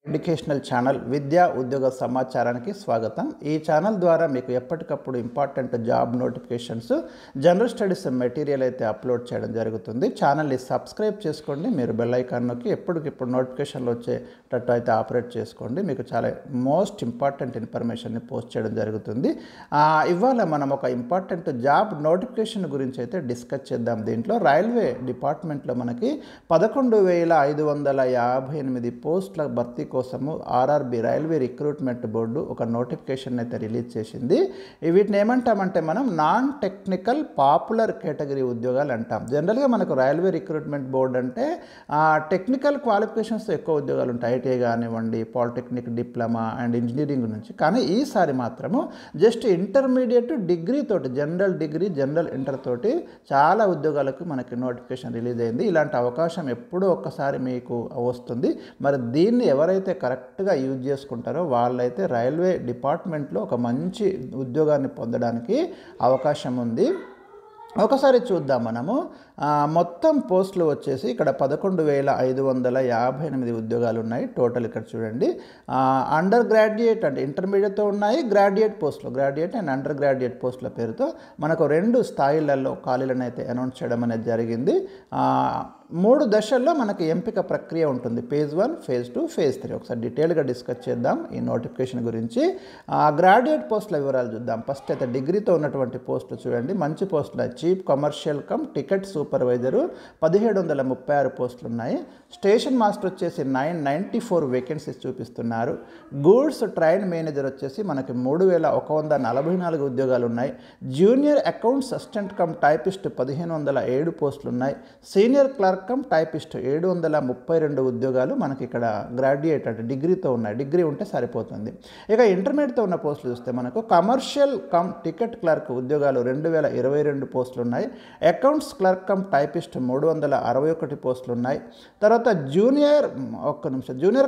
Educational channel విద్యా ఉద్యోగ సమాచారానికి స్వాగతం. ఈ ఛానల్ ద్వారా మీకు ఎప్పటికప్పుడు important job notifications, general studies material అయితే అప్లోడ్ చేయడం జరుగుతుంది. ఛానల్ని సబ్స్క్రైబ్ చేసుకోండి. మీరు బెల్ ఐకాన్ నొక్కి ఎప్పటికిప్పుడు నోటిఫికేషన్లు వచ్చేటట్టు అయితే ఆపరేట్ చేసుకోండి. మీకు చాలా మోస్ట్ ఇంపార్టెంట్ ఇన్ఫర్మేషన్ని పోస్ట్ చేయడం జరుగుతుంది. ఇవాళ మనం ఒక ఇంపార్టెంట్ జాబ్ నోటిఫికేషన్ గురించి అయితే డిస్కస్ చేద్దాం. దీంట్లో రైల్వే డిపార్ట్మెంట్లో మనకి 11,558 పోస్టుల భర్తీ కోసము ఆర్ఆర్బి రైల్వే రిక్రూట్మెంట్ బోర్డు ఒక నోటిఫికేషన్ అయితే రిలీజ్ చేసింది. వీటిని ఏమంటామంటే మనం నాన్ టెక్నికల్ పాపులర్ కేటగిరీ ఉద్యోగాలు అంటాం. జనరల్గా మనకు రైల్వే రిక్రూట్మెంట్ బోర్డు అంటే టెక్నికల్ క్వాలిఫికేషన్స్ ఎక్కువ ఉద్యోగాలు ఉంటాయి. ఐటీఐ కానివ్వండి, పాలిటెక్నిక్, డిప్లొమా అండ్ ఇంజనీరింగ్ నుంచి. కానీ ఈసారి మాత్రము జస్ట్ ఇంటర్మీడియట్ డిగ్రీ తోటి, జనరల్ డిగ్రీ, జనరల్ ఇంటర్ తోటి చాలా ఉద్యోగాలకు మనకి నోటిఫికేషన్ రిలీజ్ అయింది. ఇలాంటి అవకాశం ఎప్పుడూ ఒక్కసారి మీకు వస్తుంది. మరి దీన్ని ఎవరైతే కరెక్ట్గా యూజ్ చేసుకుంటారో వాళ్ళైతే రైల్వే డిపార్ట్మెంట్లో ఒక మంచి ఉద్యోగాన్ని పొందడానికి అవకాశం ఉంది. ఒకసారి చూద్దాం మనము. మొత్తం పోస్టులు వచ్చేసి ఇక్కడ 11,558 ఉద్యోగాలు ఉన్నాయి టోటల్. ఇక్కడ చూడండి, అండర్ గ్రాడ్యుయేట్ అంటే ఇంటర్మీడియట్తో ఉన్నాయి, గ్రాడ్యుయేట్ పోస్టులు, గ్రాడ్యుయేట్ అండ్ అండర్ గ్రాడ్యుయేట్ పోస్టుల పేరుతో మనకు 2 స్థాయిలలో ఖాళీలను అయితే అనౌన్స్ చేయడం అనేది జరిగింది. 3 దశల్లో మనకి ఎంపిక ప్రక్రియ ఉంటుంది. Phase 1, phase 2, phase 3. ఒకసారి డీటెయిల్గా డిస్కస్ చేద్దాం ఈ నోటిఫికేషన్ గురించి. గ్రాడ్యుయేట్ పోస్టుల వివరాలు చూద్దాం. ఫస్ట్ అయితే డిగ్రీతో ఉన్నటువంటి పోస్టులు చూడండి. మంచి పోస్టులు, chief commercial come ticket supervisor 1736 పోస్టులు ఉన్నాయి. స్టేషన్ మాస్టర్ వచ్చేసి 994 వేకెన్సీస్ చూపిస్తున్నారు. గూడ్స్ ట్రైన్ మేనేజర్ వచ్చేసి మనకి 3144 ఉద్యోగాలు ఉన్నాయి. Junior accounts assistant cum typist 1507 పోస్టులు ఉన్నాయి. సీనియర్ క్లర్క్ కమ్ టైపిస్ట్ 732 ఉద్యోగాలు మనకి ఇక్కడ గ్రాడ్యుయేట్ అంటే డిగ్రీతో ఉన్నాయి. డిగ్రీ ఉంటే సరిపోతుంది. ఇక ఇంటర్మీడియట్తో ఉన్న పోస్టులు చూస్తే మనకు కమర్షియల్ కమ్ టికెట్ క్లర్క్ ఉద్యోగాలు 2022 పోస్టులు ఉన్నాయి. అకౌంట్స్ క్లర్క్ కమ్ టైపిస్ట్ 361 పోస్టులు ఉన్నాయి. తర్వాత జూనియర్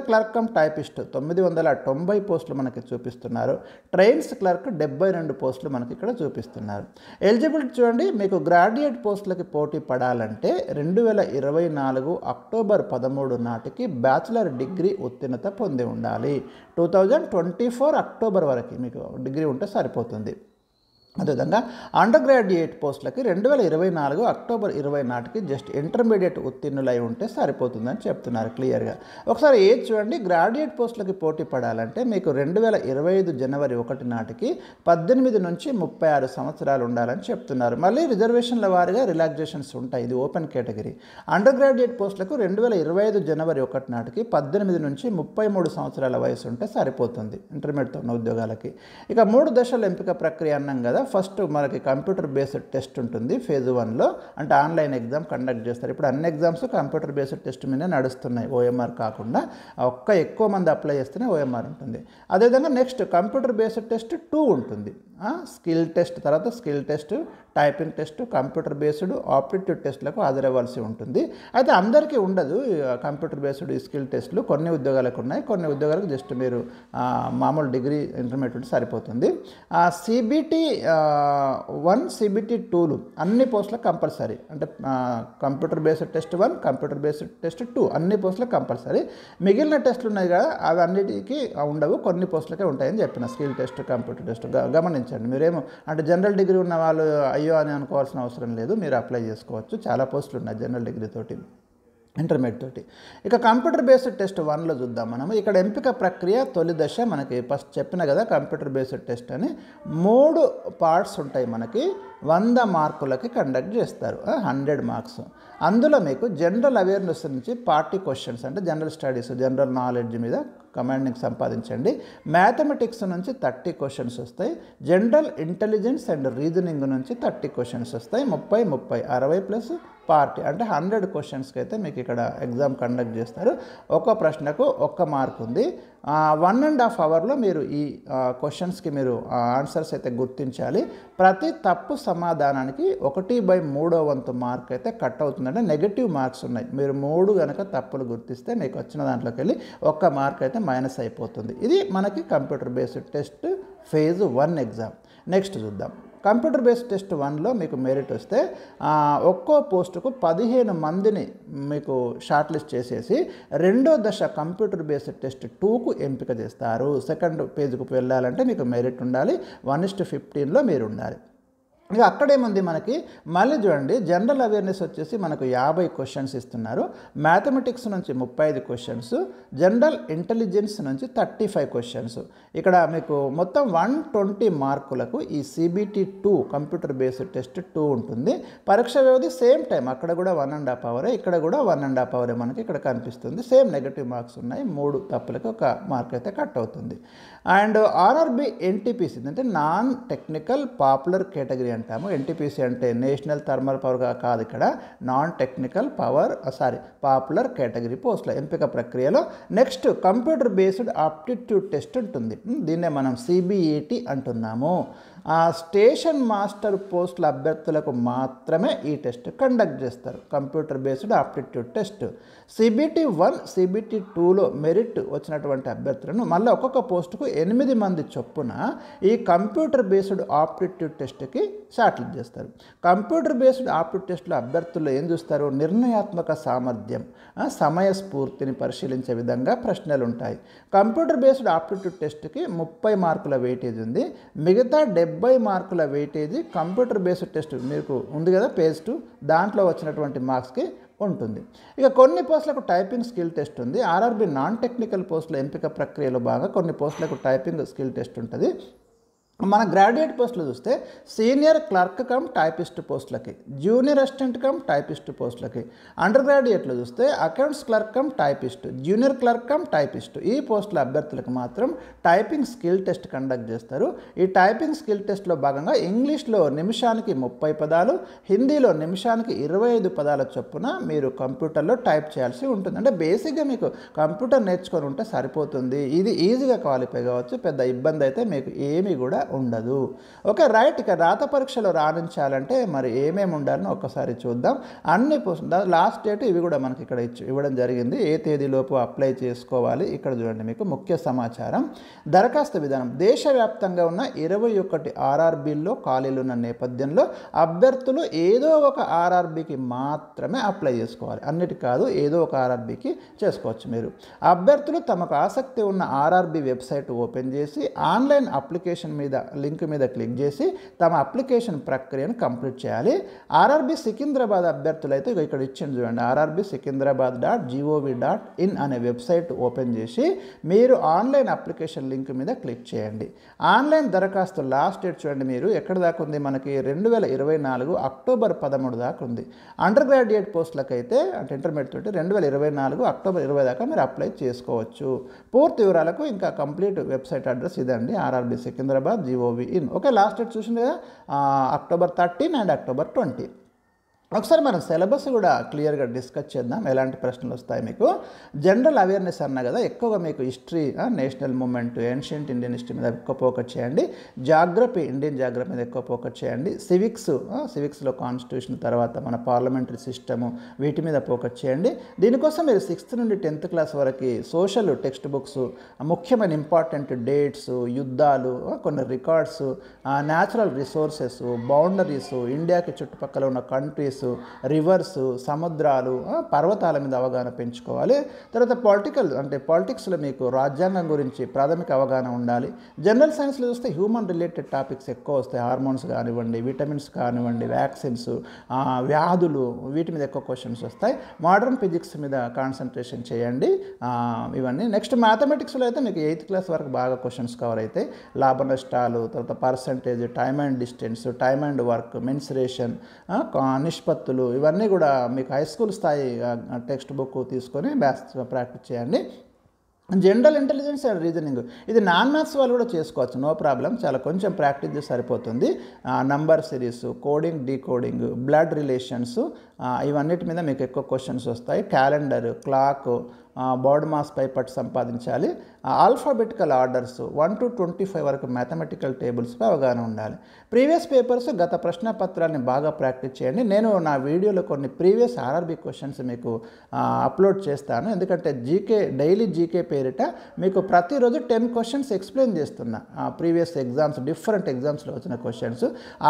క్లర్క్ కమ్ టైపిస్ట్ 990 పోస్టులు మనకి చూపిస్తున్నారు. ట్రైన్స్ క్లర్క్ 72 పోస్టులు మనకి ఇక్కడ చూపిస్తున్నారు. ఎలిజిబిలిటీ చూడండి, మీకు గ్రాడ్యుయేట్ పోస్టులకి పోటీ పడాలంటే 2024 అక్టోబర్ 13 నాటికి బ్యాచిలర్ డిగ్రీ ఉత్తీర్ణత పొంది ఉండాలి. 2024 అక్టోబర్ వరకు మీకు డిగ్రీ ఉంటే సరిపోతుంది. అదేవిధంగా అండర్ గ్రాడ్యుయేట్ పోస్టులకి 2024 అక్టోబర్ 20 నాటికి జస్ట్ ఇంటర్మీడియట్ ఉత్తీర్ణులై ఉంటే సరిపోతుందని చెప్తున్నారు క్లియర్గా. ఒకసారి ఏజ్ చూడండి, గ్రాడ్యుయేట్ పోస్టులకి పోటీ పడాలంటే మీకు 2025 జనవరి 1 నాటికి 18 నుంచి 36 సంవత్సరాలు ఉండాలని చెప్తున్నారు. మళ్ళీ రిజర్వేషన్ల వారీగా రిలాక్సేషన్స్ ఉంటాయి. ఇది ఓపెన్ కేటగిరీ. అండర్ గ్రాడ్యుయేట్ పోస్టులకు 2025 జనవరి 1 నాటికి 18 నుంచి 33 సంవత్సరాల వయసు ఉంటే సరిపోతుంది ఇంటర్మీడియట్తో ఉన్న ఉద్యోగాలకి. ఇక 3 దశల ఎంపిక ప్రక్రియ అన్నాం కదా. ఫస్ట్ మనకి కంప్యూటర్ బేస్డ్ టెస్ట్ ఉంటుంది ఫేజ్ 1లో, అంటే ఆన్లైన్ ఎగ్జామ్ కండక్ట్ చేస్తారు. ఇప్పుడు అన్ని ఎగ్జామ్స్ కంప్యూటర్ బేస్డ్ టెస్ట్ మీద నడుస్తున్నాయి, ఓఎంఆర్ కాకుండా. ఎక్కువ మంది అప్లై చేస్తేనే ఓఎంఆర్ ఉంటుంది. అదేవిధంగా నెక్స్ట్ కంప్యూటర్ బేస్డ్ టెస్ట్ 2 ఉంటుంది. స్కిల్ టెస్ట్, తర్వాత skill test, typing test, computer based aptitude టెస్ట్లకు హాజరవ్వాల్సి ఉంటుంది. అయితే అందరికీ ఉండదు కంప్యూటర్ బేస్డ్ ఈ స్కిల్ టెస్ట్లు. కొన్ని ఉద్యోగాలకు ఉన్నాయి, కొన్ని ఉద్యోగాలకు జస్ట్ మీరు మామూలు డిగ్రీ ఇంటర్మీడియట్ సరిపోతుంది. సిబిటి 1, సిబిటి 2లు అన్ని పోస్టులకు కంపల్సరీ. అంటే computer based test 1, computer based test 2 అన్ని పోస్టులకు కంపల్సరీ. మిగిలిన టెస్టులు ఉన్నాయి కదా, అవి అన్నిటికీ ఉండవు, కొన్ని పోస్టులకే ఉంటాయని చెప్పిన. స్కిల్ టెస్ట్, కంప్యూటర్ టెస్ట్ గమనించండి. మీరేమో అంటే జనరల్ డిగ్రీ ఉన్న వాళ్ళు అయ్యో అని అనుకోవాల్సిన అవసరం లేదు, మీరు అప్లై చేసుకోవచ్చు. చాలా పోస్టులు ఉన్నాయి జనరల్ డిగ్రీ తోటి, ఇంటర్మీడియట్ తోటి. ఇక కంప్యూటర్ బేస్డ్ టెస్ట్ 1లో చూద్దాం మనము. ఇక్కడ ఎంపిక ప్రక్రియ తొలి దశ మనకి ఫస్ట్ చెప్పిన కదా, కంప్యూటర్ బేస్డ్ టెస్ట్ అని 3 పార్ట్స్ ఉంటాయి మనకి. 100 మార్కులకి కండక్ట్ చేస్తారు, 100 మార్క్స్. అందులో మీకు జనరల్ అవేర్నెస్ నుంచి 40 క్వశ్చన్స్, అంటే జనరల్ స్టడీస్, జనరల్ నాలెడ్జ్ మీద కమాండింగ్ సంపాదించండి. మ్యాథమెటిక్స్ నుంచి 30 క్వశ్చన్స్ వస్తాయి. జనరల్ ఇంటెలిజెన్స్ అండ్ రీజనింగ్ నుంచి 30 క్వశ్చన్స్ వస్తాయి. 30, 60 ప్లస్ 40 అంటే 100 క్వశ్చన్స్కి అయితే మీకు ఇక్కడ ఎగ్జామ్ కండక్ట్ చేస్తారు. ఒక ప్రశ్నకు 1 మార్క్ ఉంది. 1.5 అవర్లో మీరు ఈ క్వశ్చన్స్కి మీరు ఆన్సర్స్ అయితే గుర్తించాలి. ప్రతి తప్పు సమాధానానికి 1/3 మార్క్ అయితే కట్ అవుతుందంటే నెగటివ్ మార్క్స్ ఉన్నాయి. మీరు 3 కనుక తప్పులు గుర్తిస్తే మీకు వచ్చిన దాంట్లోకి వెళ్ళి 1 మార్క్ అయితే మైనస్ అయిపోతుంది. ఇది మనకి computer based test phase 1 exam. Next చూద్దాం. కంప్యూటర్ బేస్డ్ టెస్ట్ 1లో మీకు మెరిట్ వస్తే ఒక్కో పోస్టుకు 15 మందిని మీకు షార్ట్ లిస్ట్ చేసేసి రెండో దశ కంప్యూటర్ బేస్డ్ టెస్ట్ 2కు ఎంపిక చేస్తారు. సెకండ్ పేజ్కు వెళ్ళాలంటే మీకు మెరిట్ ఉండాలి, 1:15లో మీరు ఉండాలి. ఇక అక్కడేముంది మనకి మళ్ళీ చూడండి, జనరల్ అవేర్నెస్ వచ్చేసి మనకు 50 క్వశ్చన్స్ ఇస్తున్నారు, మ్యాథమెటిక్స్ నుంచి 35 క్వశ్చన్స్, జనరల్ ఇంటెలిజెన్స్ నుంచి 35 క్వశ్చన్స్. ఇక్కడ మీకు మొత్తం 120 మార్కులకు ఈ CBT 2 కంప్యూటర్ బేస్డ్ టెస్ట్ 2 ఉంటుంది. పరీక్ష వ్యవధి సేమ్ టైం, అక్కడ కూడా 1.5 అవరే, ఇక్కడ కూడా 1.5 అవరే మనకి ఇక్కడ కనిపిస్తుంది. సేమ్ నెగటివ్ మార్క్స్ ఉన్నాయి, 3 తప్పులకి 1 మార్క్ అయితే కట్ అవుతుంది. అండ్ RRB NTPC అంటే నాన్ టెక్నికల్ పాపులర్ కేటగిరీ అంటాము. NTPC అంటే నేషనల్ థర్మల్ పవర్ కాదు, ఇక్కడ నాన్ టెక్నికల్ పాపులర్ కేటగిరీ పోస్టుల ఎంపిక ప్రక్రియలో next computer based aptitude test ఉంటుంది. దీన్నే మనం CBAT అంటున్నాము. స్టేషన్ మాస్టర్ పోస్టుల అభ్యర్థులకు మాత్రమే ఈ టెస్ట్ కండక్ట్ చేస్తారు, computer based aptitude test. CBT 1 CBT 2లో మెరిట్ వచ్చినటువంటి అభ్యర్థులను మళ్ళీ ఒక్కొక్క పోస్టుకు 8 మంది చొప్పున ఈ కంప్యూటర్ బేస్డ్ ఆప్టిట్యూడ్ టెస్ట్కి షార్ట్ లిస్ట్ చేస్తారు. కంప్యూటర్ బేస్డ్ ఆప్టిట్యూడ్ టెస్ట్లో అభ్యర్థులు ఏం చూస్తారు? నిర్ణయాత్మక సామర్థ్యం, సమయస్ఫూర్తిని పరిశీలించే విధంగా ప్రశ్నలు ఉంటాయి. కంప్యూటర్ బేస్డ్ ఆప్టిట్యూడ్ టెస్ట్కి 30 మార్కుల వెయిటేజ్ ఉంది, మిగతా 70 మార్కుల వెయిటేజీ కంప్యూటర్ బేస్డ్ టెస్ట్ మీకు ఉంది కదా పేజ్ 2, దాంట్లో వచ్చినటువంటి మార్క్స్కి ఉంటుంది. ఇక కొన్ని పోస్టులకు టైపింగ్ స్కిల్ టెస్ట్ ఉంది. RRB నాన్ టెక్నికల్ పోస్టుల ఎంపిక ప్రక్రియలో భాగంగా కొన్ని పోస్టులకు టైపింగ్ స్కిల్ టెస్ట్ ఉంటుంది. మన గ్రాడ్యుయేట్ పోస్టులు చూస్తే సీనియర్ క్లర్క్ కమ్ టైపిస్ట్ పోస్టులకి, జూనియర్ అసిస్టెంట్ కమ్ టైపిస్ట్ పోస్టులకి, అండర్ గ్రాడ్యుయేట్లో చూస్తే accounts clerk cum typist, junior clerk cum typist, ఈ పోస్టుల అభ్యర్థులకు మాత్రం టైపింగ్ స్కిల్ టెస్ట్ కండక్ట్ చేస్తారు. ఈ టైపింగ్ స్కిల్ టెస్ట్లో భాగంగా ఇంగ్లీష్లో నిమిషానికి 30 పదాలు, హిందీలో నిమిషానికి 25 పదాల చొప్పున మీరు కంప్యూటర్లో టైప్ చేయాల్సి ఉంటుంది. అంటే బేసిక్గా మీకు కంప్యూటర్ నేర్చుకొని ఉంటే సరిపోతుంది. ఇది ఈజీగా క్వాలిఫై కావచ్చు, పెద్ద ఇబ్బంది అయితే మీకు ఏమీ కూడా ఉండదు. Okay right. ఇక రాత పరీక్షలో రాణించాలంటే మరి ఏమేమి ఉండాలని ఒక్కసారి చూద్దాం. అన్ని లాస్ట్ డేట్ ఇవి కూడా మనకి ఇక్కడ ఇవ్వడం జరిగింది. ఏ తేదీలోపు అప్లై చేసుకోవాలి ఇక్కడ చూడండి. మీకు ముఖ్య సమాచారం, దరఖాస్తు విధానం. దేశవ్యాప్తంగా ఉన్న 21 RRBల్లో ఖాళీలు ఉన్న నేపథ్యంలో అభ్యర్థులు ఏదో ఒక RRBకి మాత్రమే అప్లై చేసుకోవాలి, అన్నిటి కాదు, ఏదో ఒక RRBకి చేసుకోవచ్చు. మీరు అభ్యర్థులు తమకు ఆసక్తి ఉన్న RRB వెబ్సైట్ ఓపెన్ చేసి ఆన్లైన్ అప్లికేషన్ మీద లింక్ మీద క్లిక్ చేసి తమ అప్లికేషన్ ప్రక్రియను కంప్లీట్ చేయాలి. RRB సికింద్రాబాద్ అభ్యర్థులు అయితే ఇక్కడ ఇచ్చింది చూడండి, rrbsikindrabad.gov.in అనే వెబ్సైట్ ఓపెన్ చేసి మీరు ఆన్లైన్ అప్లికేషన్ లింక్ మీద క్లిక్ చేయండి. ఆన్లైన్ దరఖాస్తు లాస్ట్ డేట్ చూడండి, మీరు ఎక్కడ దాకా ఉంది మనకి 2024 అక్టోబర్ 13 దాకా ఉంది. అండర్ గ్రాడ్యుయేట్ పోస్టులకైతే అంటే ఇంటర్మీడియట్ తోటి 2024 అక్టోబర్ 20 దాకా మీరు అప్లై చేసుకోవచ్చు. పూర్తి వివరాలకు ఇంకా కంప్లీట్ వెబ్సైట్ అడ్రస్ ఇదండి, RRB Secunderabad GOV.in. Okay last date చూసింది కదా, అక్టోబర్ 13 అండ్ అక్టోబర్ 20. ఒకసారి మనం సిలబస్ కూడా క్లియర్గా డిస్కస్ చేద్దాం, ఎలాంటి ప్రశ్నలు వస్తాయి మీకు. జనరల్ అవేర్నెస్ అన్నా కదా, ఎక్కువగా మీకు history, national movement, ancient Indian history మీద ఎక్కువ ఫోకస్ చేయండి. జాగ్రఫీ, ఇండియన్ జాగ్రఫీ మీద ఎక్కువ ఫోకస్ చేయండి. సివిక్స్లో కాన్స్టిట్యూషన్, తర్వాత మన పార్లమెంటరీ సిస్టము, వీటి మీద ఫోకస్ చేయండి. దీనికోసం మీరు 6th నుండి 10th క్లాస్ వరకు సోషల్ టెక్స్ట్ బుక్స్, ముఖ్యమైన ఇంపార్టెంట్ డేట్స్, యుద్ధాలు, కొన్ని రికార్డ్స్, న్యాచురల్ రిసోర్సెస్, బౌండరీస్, ఇండియాకి చుట్టుపక్కల ఉన్న కంట్రీస్, రివర్స్, సముద్రాలు, పర్వతాల మీద అవగాహన పెంచుకోవాలి. తర్వాత పాలిటిక్స్లో మీకు రాజ్యాంగం గురించి ప్రాథమిక అవగాహన ఉండాలి. జనరల్ సైన్స్లో చూస్తే హ్యూమన్ రిలేటెడ్ టాపిక్స్ ఎక్కువ వస్తాయి, హార్మోన్స్ కానివ్వండి, విటమిన్స్ కానివ్వండి, వ్యాక్సిన్స్, వ్యాధులు, వీటి మీద ఎక్కువ క్వశ్చన్స్ వస్తాయి. మోడర్న్ ఫిజిక్స్ మీద కాన్సన్ట్రేషన్ చేయండి. ఇవన్నీ నెక్స్ట్ మ్యాథమెటిక్స్లో అయితే మీకు 8th క్లాస్ వరకు బాగా క్వశ్చన్స్ కవర్ అవుతాయి. లాభ నష్టాలు, తర్వాత percentage, time and distance, time and work, mensuration, నిష్పత్తులు, ఇవన్నీ కూడా మీకు హై స్కూల్ స్థాయి టెక్స్ట్ బుక్ తీసుకొని ప్రాక్టీస్ చేయండి. జనరల్ ఇంటెలిజెన్స్ అండ్ రీజనింగ్, ఇది నాన్ మ్యాథ్స్ వాళ్ళు కూడా చేసుకోవచ్చు, నో ప్రాబ్లం, చాలా కొంచెం ప్రాక్టీస్ చేసి సరిపోతుంది. Number series, coding, decoding, blood relations, ఇవన్నిటి మీద మీకు ఎక్కువ క్వశ్చన్స్ వస్తాయి. క్యాలెండర్, క్లాక్, బర్డ్ మాస్పై పట్టు సంపాదించాలి. ఆల్ఫాబెటికల్ ఆర్డర్స్ 1 to 25 వరకు మ్యాథమెటికల్ టేబుల్స్పై అవగాహన ఉండాలి. ప్రీవియస్ పేపర్స్ గత ప్రశ్నపత్రాన్ని బాగా ప్రాక్టీస్ చేయండి. నేను నా వీడియోలో కొన్ని ప్రీవియస్ ఆర్ఆర్బీ క్వశ్చన్స్ మీకు అప్లోడ్ చేస్తాను. ఎందుకంటే డైలీ జీకే పేరిట మీకు ప్రతిరోజు 10 క్వశ్చన్స్ ఎక్స్ప్లెయిన్ చేస్తున్నా. ప్రీవియస్ ఎగ్జామ్స్, డిఫరెంట్ ఎగ్జామ్స్లో వచ్చిన క్వశ్చన్స్,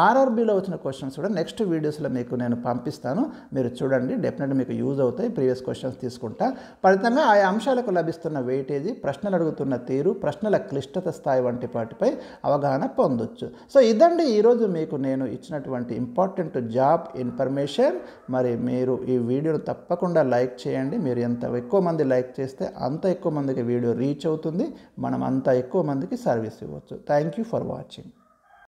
ఆర్ఆర్బీలో వచ్చిన క్వశ్చన్స్ కూడా నెక్స్ట్ వీడియోస్లో మీకు నేను పంపిస్తాను. మీరు చూడండి, డెఫినెట్గా మీకు యూజ్ అవుతాయి. ప్రీవియస్ క్వశ్చన్స్ తీసుకుంటా. ఫలితంగా ఆయా అంశాలకు లభిస్తున్న వెయిటేజీ, ప్రశ్నలు అడుగుతున్న తీరు, ప్రశ్నల క్లిష్టత స్థాయి వంటి వాటిపై అవగాహన పొందొచ్చు. సో ఇదండి ఈరోజు మీకు నేను ఇచ్చినటువంటి ఇంపార్టెంట్ జాబ్ ఇన్ఫర్మేషన్. మరి మీరు ఈ వీడియోను తప్పకుండా లైక్ చేయండి. మీరు ఎంత ఎక్కువ మంది లైక్ చేస్తే అంత ఎక్కువ మందికి వీడియో రీచ్ అవుతుంది. మనం అంత ఎక్కువ మందికి సర్వీస్ ఇవ్వచ్చు. Thank you for watching.